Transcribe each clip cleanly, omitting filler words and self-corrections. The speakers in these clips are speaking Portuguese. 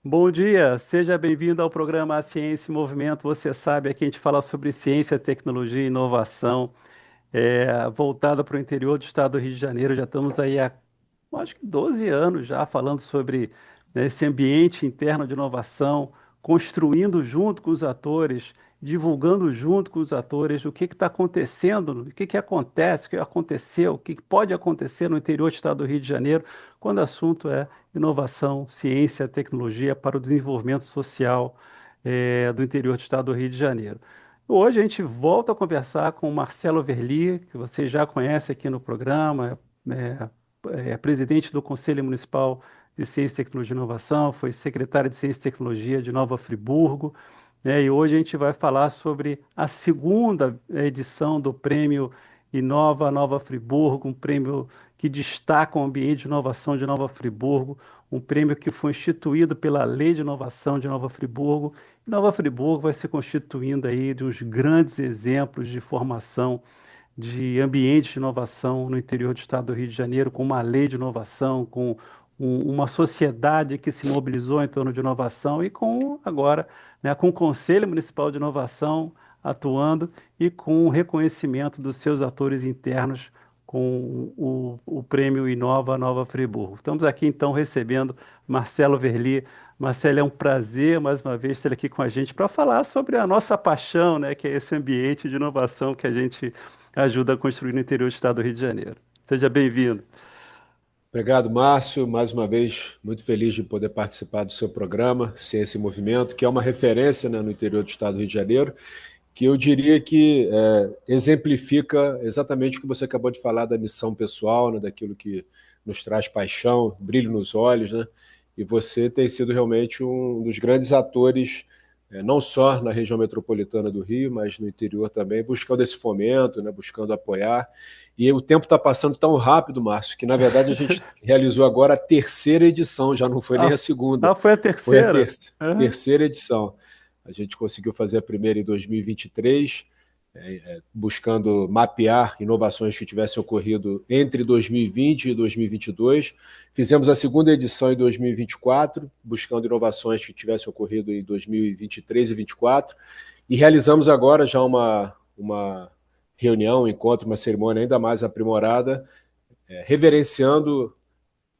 Bom dia, seja bem-vindo ao programa A Ciência em Movimento. Você sabe, aqui a gente fala sobre ciência, tecnologia e inovação, voltada para o interior do estado do Rio de Janeiro. Já estamos aí há, acho que 12 anos já falando sobre, né, esse ambiente interno de inovação, construindo junto com os atores, divulgando junto com os atores o que está acontecendo, o que acontece, o que aconteceu, o que pode acontecer no interior do estado do Rio de Janeiro, quando o assunto é inovação, ciência, tecnologia para o desenvolvimento social, do interior do estado do Rio de Janeiro. Hoje a gente volta a conversar com o Marcelo Verli, que você já conhece aqui no programa, é, é presidente do Conselho Municipal de Ciência, Tecnologia e Inovação, foi secretário de Ciência e Tecnologia de Nova Friburgo, né? E hoje a gente vai falar sobre a segunda edição do Prêmio Inova Nova Friburgo, um prêmio que destaca o ambiente de inovação de Nova Friburgo, um prêmio que foi instituído pela Lei de Inovação de Nova Friburgo. E Nova Friburgo vai se constituindo aí de uns grandes exemplos de formação de ambientes de inovação no interior do estado do Rio de Janeiro, com uma lei de inovação, com uma sociedade que se mobilizou em torno de inovação e com agora, né, com o Conselho Municipal de Inovação atuando e com o reconhecimento dos seus atores internos com o prêmio Inova Nova Friburgo. Estamos aqui então recebendo Marcelo Verli. Marcelo, é um prazer mais uma vez ter aqui com a gente para falar sobre a nossa paixão, né, que é esse ambiente de inovação que a gente ajuda a construir no interior do estado do Rio de Janeiro. Seja bem-vindo. Obrigado, Márcio. Mais uma vez, muito feliz de poder participar do seu programa Ciência em Movimento, que é uma referência, né, no interior do estado do Rio de Janeiro, que eu diria que exemplifica exatamente o que você acabou de falar da missão pessoal, né, daquilo que nos traz paixão, brilho nos olhos, né? E você tem sido realmente um dos grandes atores, não só na região metropolitana do Rio, mas no interior também, buscando esse fomento, né, buscando apoiar. E o tempo está passando tão rápido, Márcio, que na verdade a gente realizou agora a terceira edição, já não foi nem Ah, a segunda, foi a foi a terceira? Aham. terceira edição. A gente conseguiu fazer a primeira em 2023, buscando mapear inovações que tivessem ocorrido entre 2020 e 2022. Fizemos a segunda edição em 2024, buscando inovações que tivessem ocorrido em 2023 e 2024. E realizamos agora já uma reunião, um encontro, uma cerimônia ainda mais aprimorada, reverenciando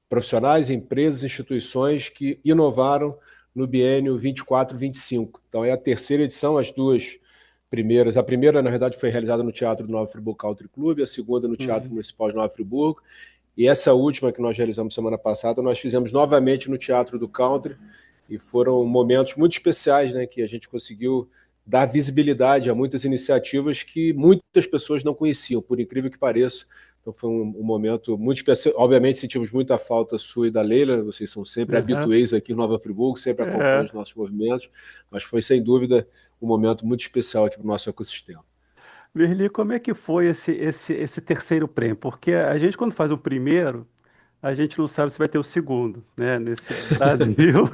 profissionais, empresas, instituições que inovaram no biênio 24-25. Então é a terceira edição, as duas primeiras. A primeira, na verdade, foi realizada no Teatro do Nova Friburgo Country Club, a segunda no Teatro Uhum. Municipal de Nova Friburgo. E essa última que nós realizamos semana passada, nós fizemos novamente no Teatro do Country, e foram momentos muito especiais, né, que a gente conseguiu dar visibilidade a muitas iniciativas que muitas pessoas não conheciam, por incrível que pareça. Então foi um momento muito especial. Obviamente sentimos muita falta sua e da Leila, vocês são sempre Aham. habituês aqui em Nova Friburgo, sempre acompanham É. os nossos movimentos, mas foi sem dúvida um momento muito especial aqui para o nosso ecossistema. Verli, como é que foi esse terceiro prêmio? Porque a gente, quando faz o primeiro, a gente não sabe se vai ter o segundo, né? Nesse Brasil,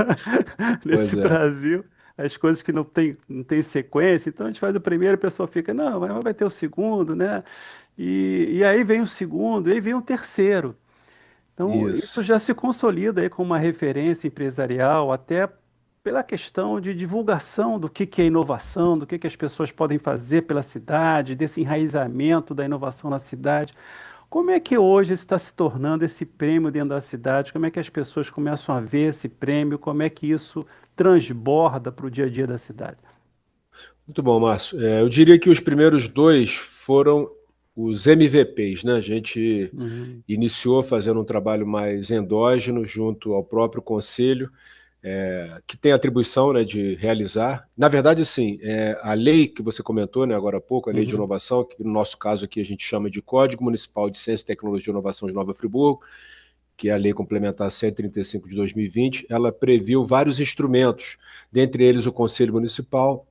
Pois nesse é, Brasil, as coisas que não tem sequência, então a gente faz o primeiro, a pessoa fica, não, mas vai ter o segundo, né? E aí vem o segundo, e aí vem o terceiro. Então, isso isso. já se consolida aí como uma referência empresarial, até pela questão de divulgação do que é inovação, do que as pessoas podem fazer pela cidade, desse enraizamento da inovação na cidade. Como é que hoje está se tornando esse prêmio dentro da cidade? Como é que as pessoas começam a ver esse prêmio? Como é que isso transborda para o dia a dia da cidade? Muito bom, Márcio. Eu diria que os primeiros dois foram os MVPs, né? A gente Uhum, iniciou fazendo um trabalho mais endógeno junto ao próprio conselho, que tem a atribuição, né, de realizar. Na verdade, sim, a lei que você comentou, né, agora há pouco, a lei de uhum, inovação, que no nosso caso aqui a gente chama de Código Municipal de Ciência, Tecnologia e Inovação de Nova Friburgo, que é a Lei Complementar 135 de 2020, ela previu vários instrumentos, dentre eles o Conselho Municipal,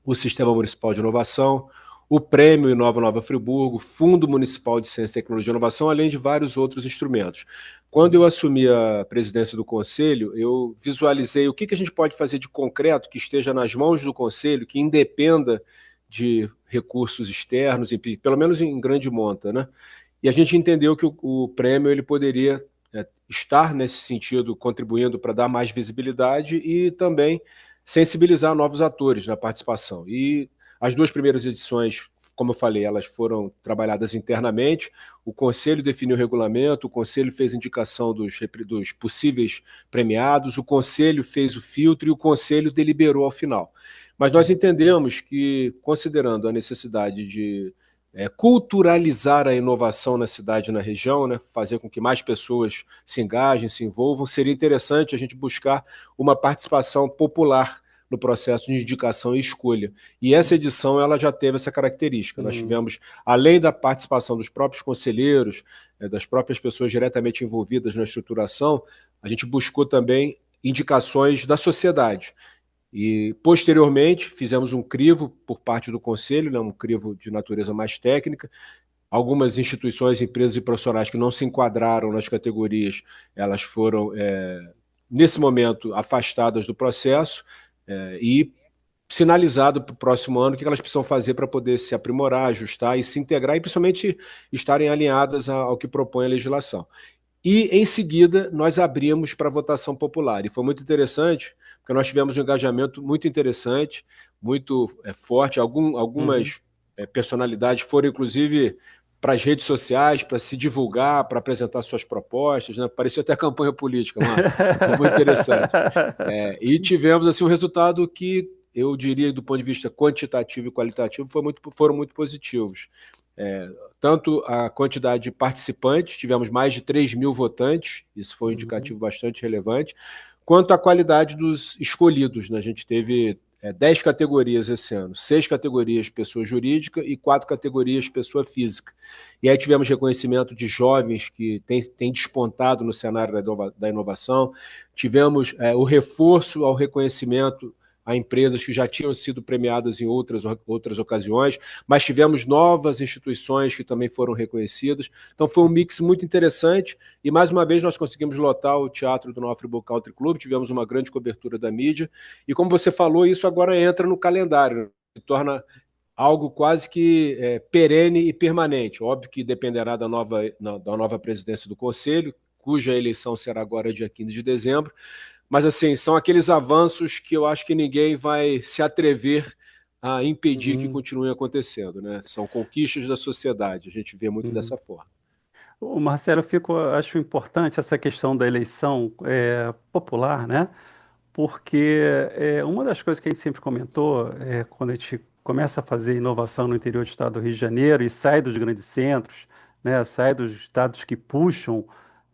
o Sistema Municipal de Inovação, o Prêmio Inova Nova Friburgo, Fundo Municipal de Ciência, Tecnologia e Inovação, além de vários outros instrumentos. Quando eu uhum. assumi a presidência do Conselho, eu visualizei o que a gente pode fazer de concreto que esteja nas mãos do Conselho, que independa de recursos externos, pelo menos em grande monta, né? E a gente entendeu que o prêmio ele poderia estar nesse sentido contribuindo para dar mais visibilidade e também sensibilizar novos atores na participação. E as duas primeiras edições, como eu falei, elas foram trabalhadas internamente, o Conselho definiu o regulamento, o Conselho fez indicação dos possíveis premiados, o Conselho fez o filtro e o Conselho deliberou ao final. Mas nós entendemos que, considerando a necessidade de culturalizar a inovação na cidade e na região, né, fazer com que mais pessoas se engajem, se envolvam, seria interessante a gente buscar uma participação popular no processo de indicação e escolha. E essa edição ela já teve essa característica. Nós tivemos, além da participação dos próprios conselheiros, das próprias pessoas diretamente envolvidas na estruturação, a gente buscou também indicações da sociedade. E, posteriormente, fizemos um crivo por parte do Conselho, né, um crivo de natureza mais técnica. Algumas instituições, empresas e profissionais que não se enquadraram nas categorias, elas foram, nesse momento, afastadas do processo e sinalizado para o próximo ano o que elas precisam fazer para poder se aprimorar, ajustar e se integrar e, principalmente, estarem alinhadas ao que propõe a legislação. E, em seguida, nós abrimos para votação popular. E foi muito interessante, porque nós tivemos um engajamento muito interessante, muito forte. Algumas personalidades foram, inclusive, para as redes sociais, para se divulgar, para apresentar suas propostas. Né? Parecia até campanha política, Márcio. Foi muito interessante. E tivemos assim, um resultado que, eu diria, do ponto de vista quantitativo e qualitativo, foram muito positivos. Tanto a quantidade de participantes, tivemos mais de 3.000 votantes, isso foi um indicativo bastante relevante, quanto a qualidade dos escolhidos. Né? A gente teve 10 categorias esse ano, 6 categorias pessoa jurídica e 4 categorias pessoa física. E aí tivemos reconhecimento de jovens que têm despontado no cenário da inovação, tivemos o reforço ao reconhecimento a empresas que já tinham sido premiadas em outras ocasiões, mas tivemos novas instituições que também foram reconhecidas. Então foi um mix muito interessante e, mais uma vez, nós conseguimos lotar o teatro do North Friburgo Country Club, tivemos uma grande cobertura da mídia e, como você falou, isso agora entra no calendário, se torna algo quase que perene e permanente. Óbvio que dependerá da nova presidência do Conselho, cuja eleição será agora dia 15 de dezembro, mas, assim, são aqueles avanços que eu acho que ninguém vai se atrever a impedir que continuem acontecendo, né? São conquistas da sociedade, a gente vê muito dessa forma. O Marcelo, acho importante essa questão da eleição popular, né? Porque uma das coisas que a gente sempre comentou quando a gente começa a fazer inovação no interior do estado do Rio de Janeiro e sai dos grandes centros, né? Sai dos estados que puxam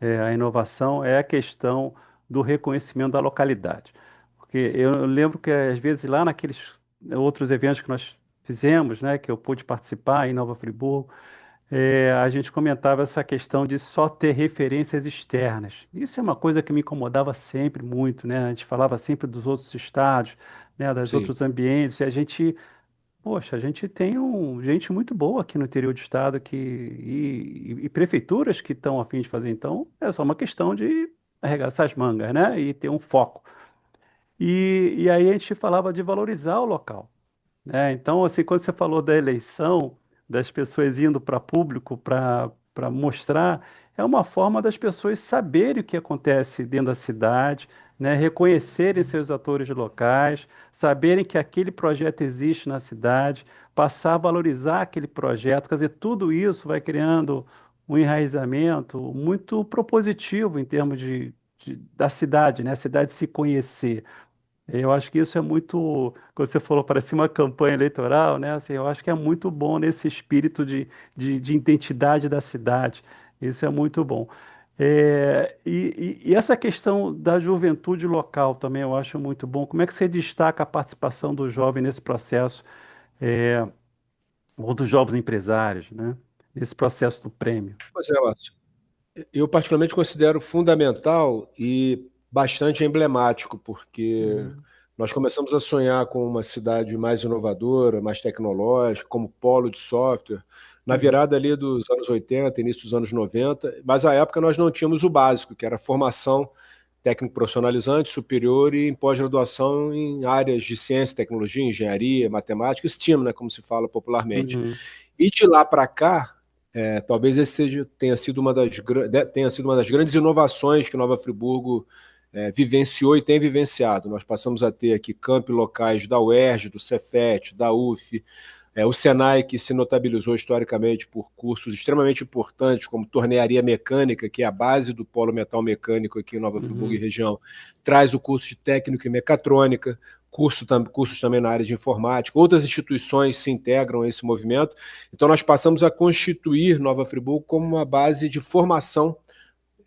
a inovação, é a questão do reconhecimento da localidade. Porque eu lembro que, às vezes, lá naqueles outros eventos que nós fizemos, né, que eu pude participar em Nova Friburgo, a gente comentava essa questão de só ter referências externas. Isso é uma coisa que me incomodava sempre muito, né? A gente falava sempre dos outros estados, né, dos Sim. outros ambientes, e a gente, poxa, a gente tem gente muito boa aqui no interior do estado e prefeituras que estão a fim de fazer. Então, é só uma questão de arregaçar as mangas, né? E ter um foco. E aí a gente falava de valorizar o local, né? Então, assim, quando você falou da eleição, das pessoas indo para público para mostrar, é uma forma das pessoas saberem o que acontece dentro da cidade, né? Reconhecerem seus atores locais, saberem que aquele projeto existe na cidade, passar a valorizar aquele projeto. Quer dizer, tudo isso vai criando um enraizamento muito propositivo em termos da cidade, né? A cidade se conhecer. Eu acho que isso é muito, quando você falou, parece uma campanha eleitoral, né? Assim, eu acho que é muito bom nesse espírito de identidade da cidade. Isso é muito bom. E essa questão da juventude local também eu acho muito bom. Como é que você destaca a participação do jovem nesse processo, é, ou dos jovens empresários, né? Nesse processo do prêmio? Pois é, Márcio. Eu particularmente considero fundamental e bastante emblemático, porque nós começamos a sonhar com uma cidade mais inovadora, mais tecnológica, como polo de software, na Uhum, virada ali dos anos 80, início dos anos 90, mas à época nós não tínhamos o básico, que era a formação técnico profissionalizante, superior e em pós-graduação em áreas de ciência, tecnologia, engenharia, matemática, STEAM, né, como se fala popularmente. uhum, E de lá para cá, talvez tenha sido uma das grandes inovações que Nova Friburgo vivenciou e tem vivenciado. Nós passamos a ter aqui campi locais da UERJ, do Cefet, da UF, o Senai, que se notabilizou historicamente por cursos extremamente importantes, como tornearia mecânica, que é a base do polo metal mecânico aqui em Nova Friburgo e região, traz o curso de técnico em mecatrônica, cursos também na área de informática. Outras instituições se integram a esse movimento. Então, nós passamos a constituir Nova Friburgo como uma base de formação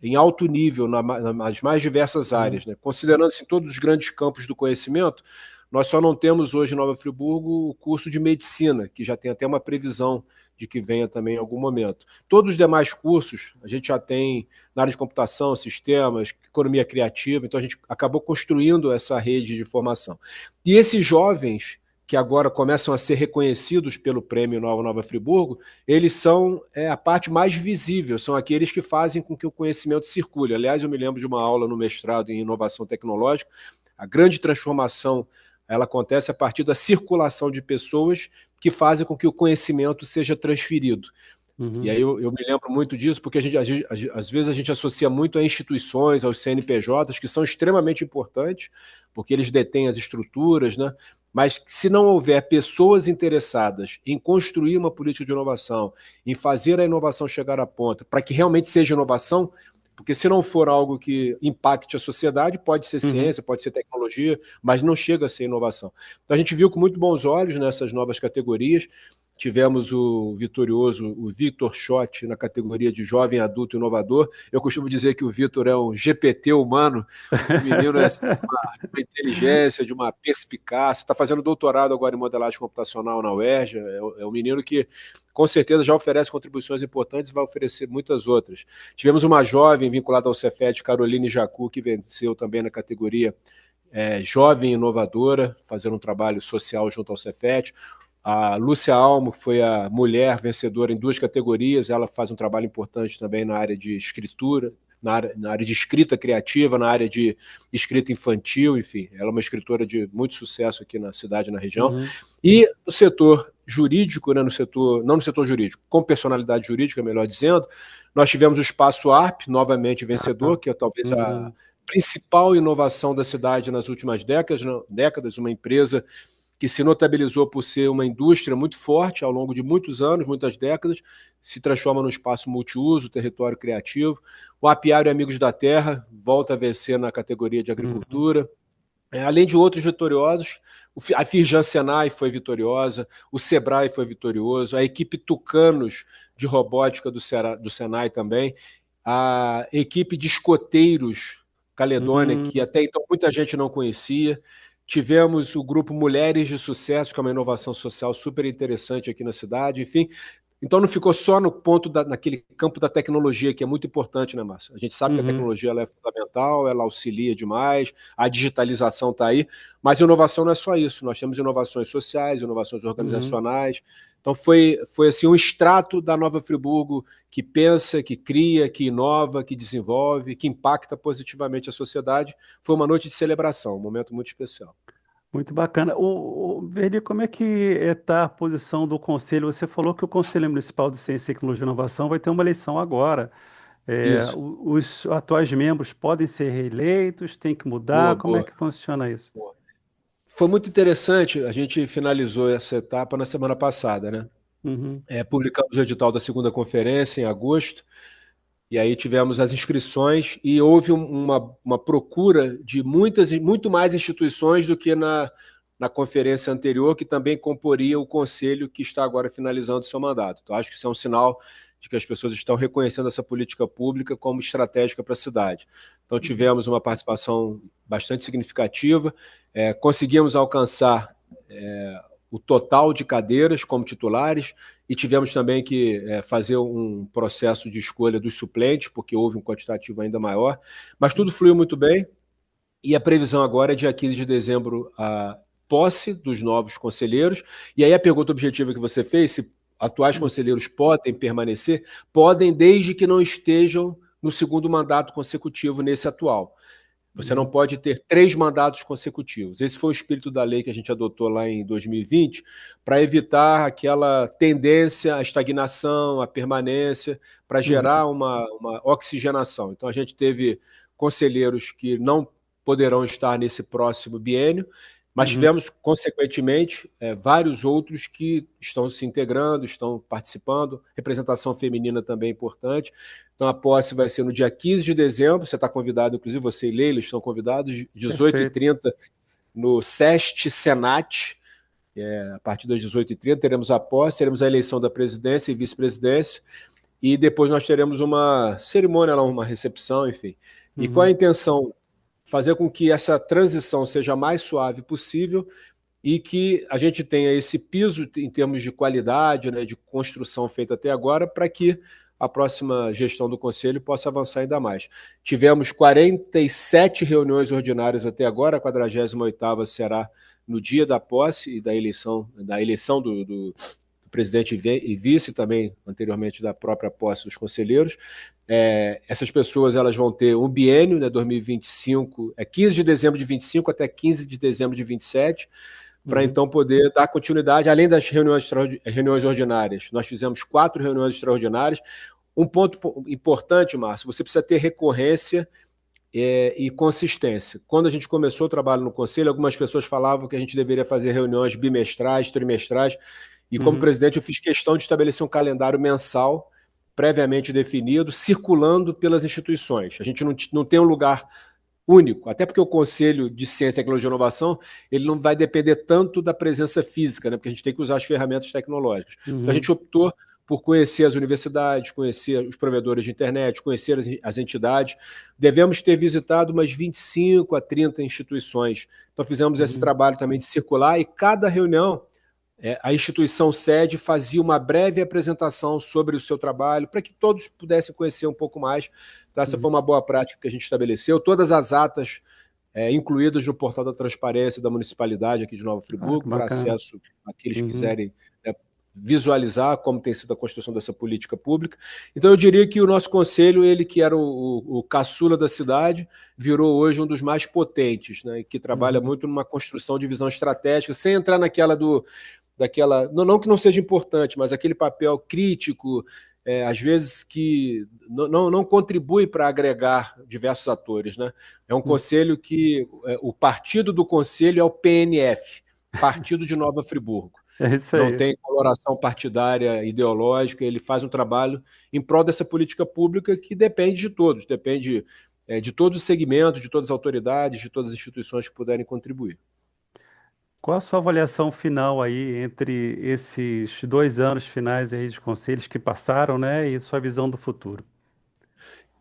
em alto nível, nas mais diversas áreas, né? Considerando assim, todos os grandes campos do conhecimento, nós só não temos hoje em Nova Friburgo o curso de medicina, que já tem até uma previsão de que venha também em algum momento. Todos os demais cursos, a gente já tem na área de computação, sistemas, economia criativa, então a gente acabou construindo essa rede de formação. E esses jovens que agora começam a ser reconhecidos pelo Prêmio Nova Friburgo, eles são a parte mais visível, são aqueles que fazem com que o conhecimento circule. Aliás, eu me lembro de uma aula no mestrado em inovação tecnológica, a grande transformação ela acontece a partir da circulação de pessoas que fazem com que o conhecimento seja transferido. E aí eu me lembro muito disso, porque às vezes a gente associa muito a instituições, aos CNPJs, que são extremamente importantes, porque eles detêm as estruturas, né? Mas se não houver pessoas interessadas em construir uma política de inovação, em fazer a inovação chegar à ponta, para que realmente seja inovação, porque se não for algo que impacte a sociedade, pode ser ciência, pode ser tecnologia, mas não chega a ser inovação. Então a gente viu com muito bons olhos nessas novas categorias. Tivemos o vitorioso, o Vitor Schott, na categoria de jovem adulto inovador. Eu costumo dizer que o Vitor é um GPT humano, o menino é de uma inteligência, de uma perspicácia, está fazendo doutorado agora em modelagem computacional na UERJ, é um menino que com certeza já oferece contribuições importantes e vai oferecer muitas outras. Tivemos uma jovem vinculada ao Cefet, Caroline Jacu, que venceu também na categoria jovem inovadora, fazendo um trabalho social junto ao Cefet. A Lúcia Almo foi a mulher vencedora em 2 categorias, ela faz um trabalho importante também na área de escritura, na área de escrita criativa, na área de escrita infantil, enfim, ela é uma escritora de muito sucesso aqui na cidade, na região. E no setor jurídico, né, não no setor jurídico, com personalidade jurídica, melhor dizendo, nós tivemos o Espaço ARP, novamente vencedor, que é talvez a principal inovação da cidade nas últimas décadas, uma empresa que se notabilizou por ser uma indústria muito forte ao longo de muitos anos, muitas décadas, se transforma num espaço multiuso, território criativo. O Apiário Amigos da Terra volta a vencer na categoria de agricultura. Além de outros vitoriosos, a Firjan Senai foi vitoriosa, o Sebrae foi vitorioso, a equipe Tucanos de robótica do Senai também, a equipe de escoteiros Caledônia, que até então muita gente não conhecia. Tivemos o grupo Mulheres de Sucesso, que é uma inovação social super interessante aqui na cidade, enfim. Então não ficou só no ponto naquele campo da tecnologia, que é muito importante, né, Márcio? A gente sabe que a tecnologia ela é fundamental, ela auxilia demais, a digitalização está aí, mas inovação não é só isso. Nós temos inovações sociais, inovações organizacionais. Então foi assim, um extrato da Nova Friburgo que pensa, que cria, que inova, que desenvolve, que impacta positivamente a sociedade. Foi uma noite de celebração, um momento muito especial. Muito bacana. Verdi, como é que está a posição do Conselho? Você falou que o Conselho Municipal de Ciência, Tecnologia e Inovação vai ter uma eleição agora. Isso. Os atuais membros podem ser reeleitos? Tem que mudar? Boa, Como é boa. que funciona isso? Foi muito interessante, a gente finalizou essa etapa na semana passada, né? Publicamos o edital da segunda conferência em agosto, e aí tivemos as inscrições e houve uma procura de muito mais instituições do que na conferência anterior, que também comporia o conselho que está agora finalizando seu mandato. Então, acho que isso é um sinal de que as pessoas estão reconhecendo essa política pública como estratégica para a cidade. Então, tivemos uma participação bastante significativa, conseguimos alcançar o total de cadeiras como titulares e tivemos também que fazer um processo de escolha dos suplentes, porque houve um quantitativo ainda maior, mas tudo fluiu muito bem e a previsão agora é dia 15 de dezembro a posse dos novos conselheiros. E aí a pergunta objetiva que você fez, se atuais conselheiros podem permanecer, podem desde que não estejam no segundo mandato consecutivo nesse atual. Você não pode ter 3 mandatos consecutivos. Esse foi o espírito da lei que a gente adotou lá em 2020, para evitar aquela tendência à estagnação, à permanência, para Uhum. gerar uma oxigenação. Então, a gente teve conselheiros que não poderão estar nesse próximo biênio, mas Uhum. tivemos, consequentemente, vários outros que estão se integrando, estão participando. Representação feminina também é importante. Então, a posse vai ser no dia 15 de dezembro. Você está convidado, inclusive você e Leila estão convidados, Perfeito. 18h30, no SEST Senat. A partir das 18h30, teremos a posse, teremos a eleição da presidência e vice-presidência, e depois nós teremos uma cerimônia, uma recepção, enfim. E qual é a Uhum. intenção? Fazer com que essa transição seja mais suave possível e que a gente tenha esse piso em termos de qualidade, né, de construção feita até agora, para que a próxima gestão do Conselho possa avançar ainda mais. Tivemos 47 reuniões ordinárias até agora, a 48ª será no dia da posse e da eleição do presidente e vice, também anteriormente da própria posse dos conselheiros. Essas pessoas elas vão ter um biênio, né, 2025, 15 de dezembro de 25 até 15 de dezembro de 27, para Uhum. então poder dar continuidade, além das reuniões ordinárias. Nós fizemos 4 reuniões extraordinárias. Um ponto importante, Márcio, você precisa ter recorrência e consistência. Quando a gente começou o trabalho no Conselho, algumas pessoas falavam que a gente deveria fazer reuniões bimestrais, trimestrais, e como Uhum. presidente eu fiz questão de estabelecer um calendário mensal, previamente definido, circulando pelas instituições. A gente não tem um lugar único, até porque o Conselho de Ciência, Tecnologia e Inovação, ele não vai depender tanto da presença física, né? Porque a gente tem que usar as ferramentas tecnológicas. Então a Uhum. gente optou por conhecer as universidades, conhecer os provedores de internet, conhecer as entidades. Devemos ter visitado umas 25 a 30 instituições. Então fizemos esse Uhum. trabalho também de circular, e cada reunião a instituição sede fazia uma breve apresentação sobre o seu trabalho, para que todos pudessem conhecer um pouco mais. Então, essa foi Uhum. uma boa prática que a gente estabeleceu. Todas as atas incluídas no portal da transparência da municipalidade aqui de Nova Ah, que Friburgo, para bacana. acesso àqueles que Uhum. quiserem visualizar como tem sido a construção dessa política pública. Então, eu diria que o nosso conselho, ele que era o caçula da cidade, virou hoje um dos mais potentes, né, e que trabalha Uhum. muito numa construção de visão estratégica, sem entrar daquela, não que não seja importante, mas aquele papel crítico, às vezes que não contribui para agregar diversos atores, né? É um Uhum. conselho que o partido do conselho é o PNF, Partido de Nova Friburgo. É isso Não aí. tem coloração partidária, ideológica, ele faz um trabalho em prol dessa política pública que depende de todos, depende de todos os segmentos, de todas as autoridades, de todas as instituições que puderem contribuir. Qual a sua avaliação final aí entre esses 2 anos finais aí de conselhos que passaram, né, e sua visão do futuro?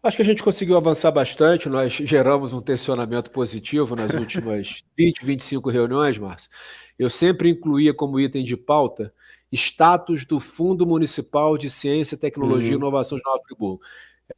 Acho que a gente conseguiu avançar bastante, nós geramos um tensionamento positivo nas últimas 20, 25 reuniões, Márcio. Eu sempre incluía como item de pauta status do Fundo Municipal de Ciência, Tecnologia e Uhum. Inovação de Nova Friburgo.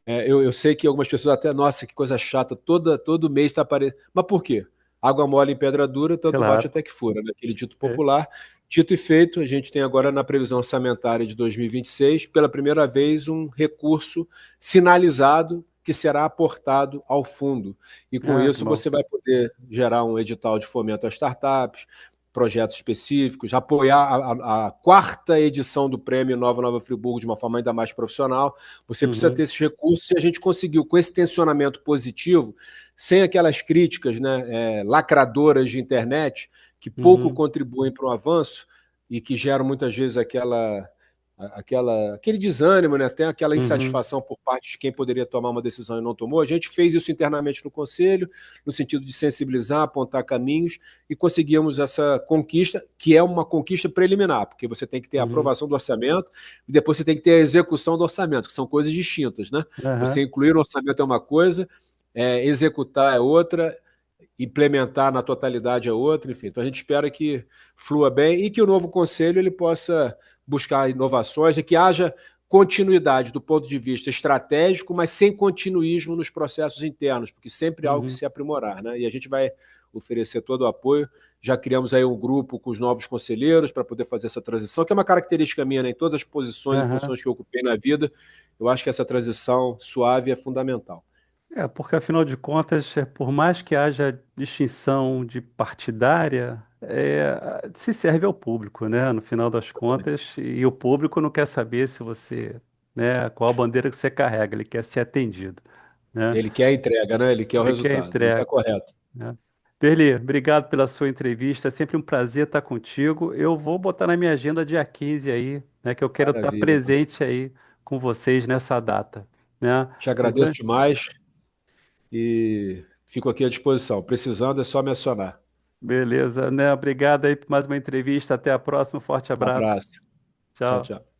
Eu sei que algumas pessoas até, nossa, que coisa chata, todo mês está aparecendo. Mas por quê? Água mole em pedra dura, tanto bate Claro. até que fura, né? Aquele dito É. popular. Dito e feito, a gente tem agora na previsão orçamentária de 2026, pela primeira vez, um recurso sinalizado que será aportado ao fundo. E com Ah, que isso bom. você vai poder gerar um edital de fomento a startups, projetos específicos, apoiar a 4ª edição do Prêmio Nova Friburgo de uma forma ainda mais profissional. Você precisa Uhum. ter esses recursos, e a gente conseguiu, com esse tensionamento positivo, sem aquelas críticas, né, lacradoras de internet, que pouco Uhum. contribuem para o avanço e que geram muitas vezes aquele desânimo, né, até aquela Uhum. insatisfação por parte de quem poderia tomar uma decisão e não tomou. A gente fez isso internamente no Conselho, no sentido de sensibilizar, apontar caminhos, e conseguimos essa conquista, que é uma conquista preliminar, porque você tem que ter a Uhum. aprovação do orçamento e depois você tem que ter a execução do orçamento, que são coisas distintas, né? Aham. Você incluir o orçamento é uma coisa, executar é outra, implementar na totalidade é outra, enfim. Então a gente espera que flua bem e que o novo conselho ele possa buscar inovações e que haja continuidade do ponto de vista estratégico, mas sem continuismo nos processos internos, porque sempre há algo que Uhum. se aprimorar, né? E a gente vai oferecer todo o apoio. Já criamos aí um grupo com os novos conselheiros para poder fazer essa transição, que é uma característica minha, né? Em todas as posições e Aham. funções que eu ocupei na vida, eu acho que essa transição suave é fundamental. Porque afinal de contas, por mais que haja distinção de partidária, se serve ao público, né? No final das contas, e o público não quer saber se você, né, qual a bandeira que você carrega, ele quer ser atendido, né? Ele quer a entrega, né? Ele quer o Ele quer resultado. E está entrega, correto. né? Perli, obrigado pela sua entrevista, é sempre um prazer estar contigo. Eu vou botar na minha agenda dia 15 aí, né, que eu quero estar Maravilha, mano. presente aí com vocês nessa data, né? Te Um agradeço grande demais e fico aqui à disposição. Precisando é só me acionar. Beleza, né? Obrigado aí por mais uma entrevista. Até a próxima. Forte Um abraço. abraço. Tchau, Tchau. tchau.